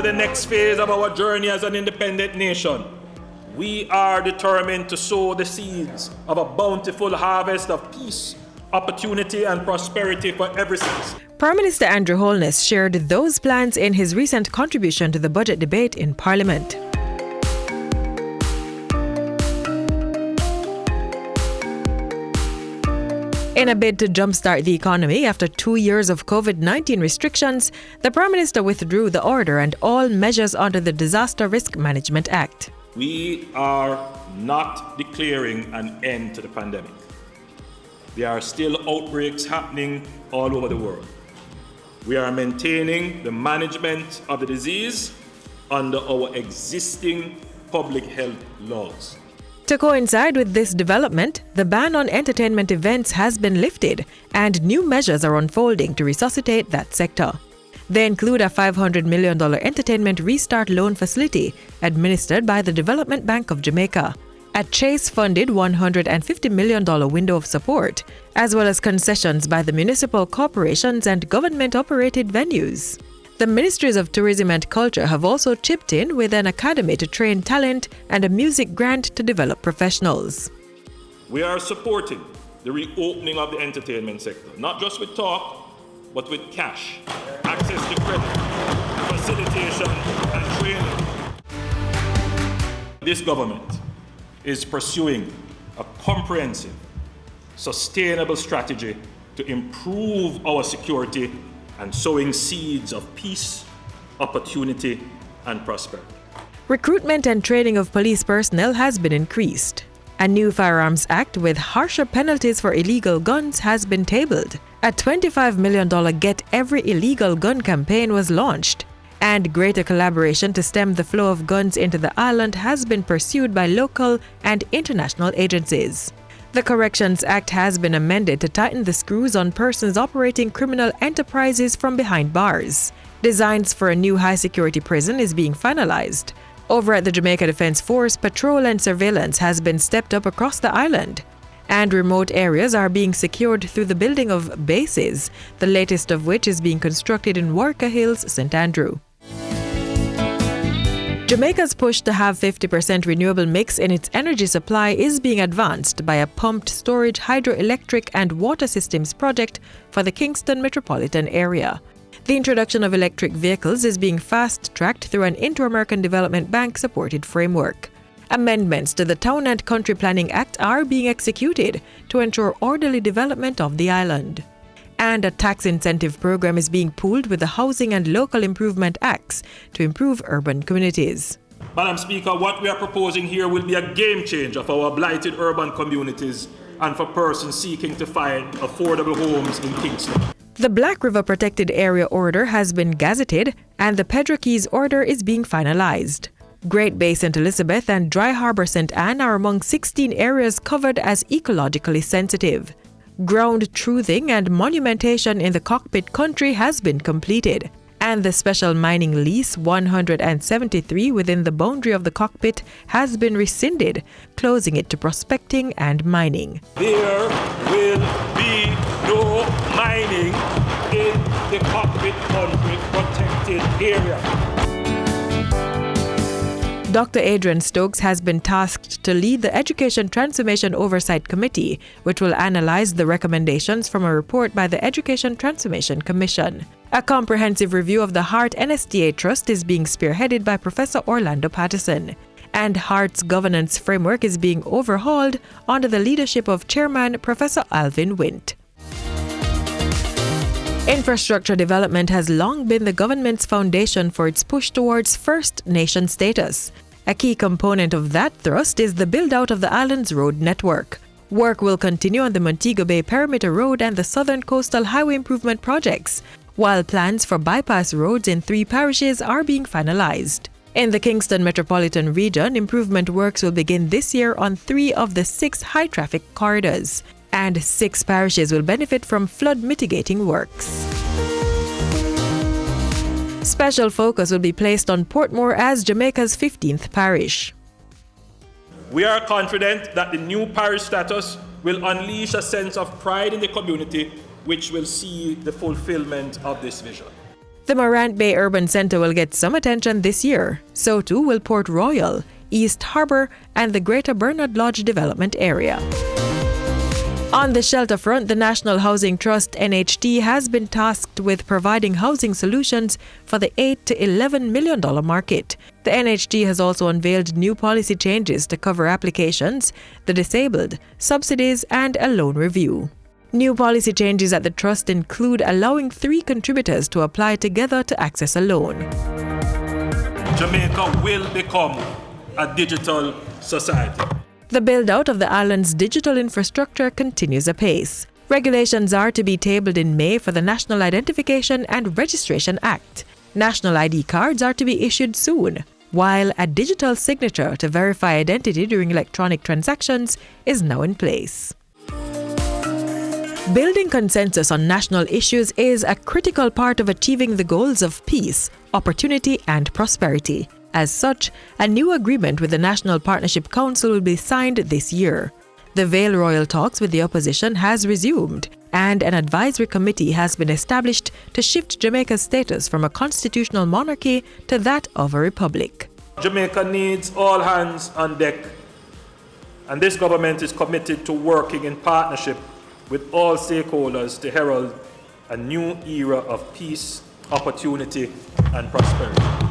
the next phase of our journey as an independent nation, we are determined to sow the seeds of a bountiful harvest of peace, opportunity, and prosperity for every citizen. Prime Minister Andrew Holness shared those plans in his recent contribution to the budget debate in Parliament. In a bid to jumpstart the economy after 2 years of COVID-19 restrictions, the Prime Minister withdrew the order and all measures under the Disaster Risk Management Act. We are not declaring an end to the pandemic. There are still outbreaks happening all over the world. We are maintaining the management of the disease under our existing public health laws. To coincide with this development, the ban on entertainment events has been lifted and new measures are unfolding to resuscitate that sector. They include a $500 million entertainment restart loan facility administered by the Development Bank of Jamaica, a Chase-funded $150 million window of support, as well as concessions by the municipal corporations and government-operated venues. The Ministries of Tourism and Culture have also chipped in with an academy to train talent and a music grant to develop professionals. We are supporting the reopening of the entertainment sector, not just with talk, but with cash, access to credit, facilitation, and training. This government is pursuing a comprehensive, sustainable strategy to improve our security and sowing seeds of peace, opportunity, and prosperity. Recruitment and training of police personnel has been increased. A new Firearms Act with harsher penalties for illegal guns has been tabled. A $25 million Get Every Illegal Gun campaign was launched. And greater collaboration to stem the flow of guns into the island has been pursued by local and international agencies. The Corrections Act has been amended to tighten the screws on persons operating criminal enterprises from behind bars. Designs for a new high-security prison is being finalized. Over at the Jamaica Defence Force, patrol and surveillance has been stepped up across the island. And remote areas are being secured through the building of bases, the latest of which is being constructed in Warka Hills, St. Andrew. Jamaica's push to have 50% renewable mix in its energy supply is being advanced by a pumped storage hydroelectric and water systems project for the Kingston metropolitan area. The introduction of electric vehicles is being fast-tracked through an Inter-American Development Bank-supported framework. Amendments to the Town and Country Planning Act are being executed to ensure orderly development of the island. And a tax incentive program is being pooled with the Housing and Local Improvement Acts to improve urban communities. Madam Speaker, what we are proposing here will be a game changer for our blighted urban communities and for persons seeking to find affordable homes in Kingston. The Black River Protected Area Order has been gazetted and the Pedro Keys Order is being finalized. Great Bay St. Elizabeth and Dry Harbour St. Anne are among 16 areas covered as ecologically sensitive. Ground truthing and monumentation in the cockpit country has been completed, and the special mining lease 173 within the boundary of the cockpit has been rescinded, closing it to prospecting and mining. There will be no mining in the cockpit country protected area. Dr. Adrian Stokes has been tasked to lead the Education Transformation Oversight Committee, which will analyze the recommendations from a report by the Education Transformation Commission. A comprehensive review of the Hart NSTA Trust is being spearheaded by Professor Orlando Patterson, and Hart's governance framework is being overhauled under the leadership of Chairman Professor Alvin Wint. Infrastructure development has long been the government's foundation for its push towards First Nation status. A key component of that thrust is the build-out of the island's road network. Work will continue on the Montego Bay Perimeter Road and the Southern Coastal Highway Improvement projects, while plans for bypass roads in 3 parishes are being finalized. In the Kingston metropolitan region, improvement works will begin this year on 3 of the 6 high-traffic corridors, and 6 parishes will benefit from flood mitigating works. Special focus will be placed on Portmore as Jamaica's 15th parish. We are confident that the new parish status will unleash a sense of pride in the community, which will see the fulfillment of this vision. The Morant Bay Urban Centre will get some attention this year. So too will Port Royal, East Harbour, and the Greater Bernard Lodge development area. On the shelter front, the National Housing Trust (NHT) has been tasked with providing housing solutions for the $8 to $11 million market. The NHT has also unveiled new policy changes to cover applications, the disabled, subsidies, and a loan review. New policy changes at the trust include allowing 3 contributors to apply together to access a loan. Jamaica will become a digital society. The build-out of the island's digital infrastructure continues apace. Regulations are to be tabled in May for the National Identification and Registration Act. National ID cards are to be issued soon, while a digital signature to verify identity during electronic transactions is now in place. Building consensus on national issues is a critical part of achieving the goals of peace, opportunity, and prosperity. As such, a new agreement with the National Partnership Council will be signed this year. The Vale Royal talks with the opposition has resumed, and an advisory committee has been established to shift Jamaica's status from a constitutional monarchy to that of a republic. Jamaica needs all hands on deck, and this government is committed to working in partnership with all stakeholders to herald a new era of peace, opportunity, and prosperity.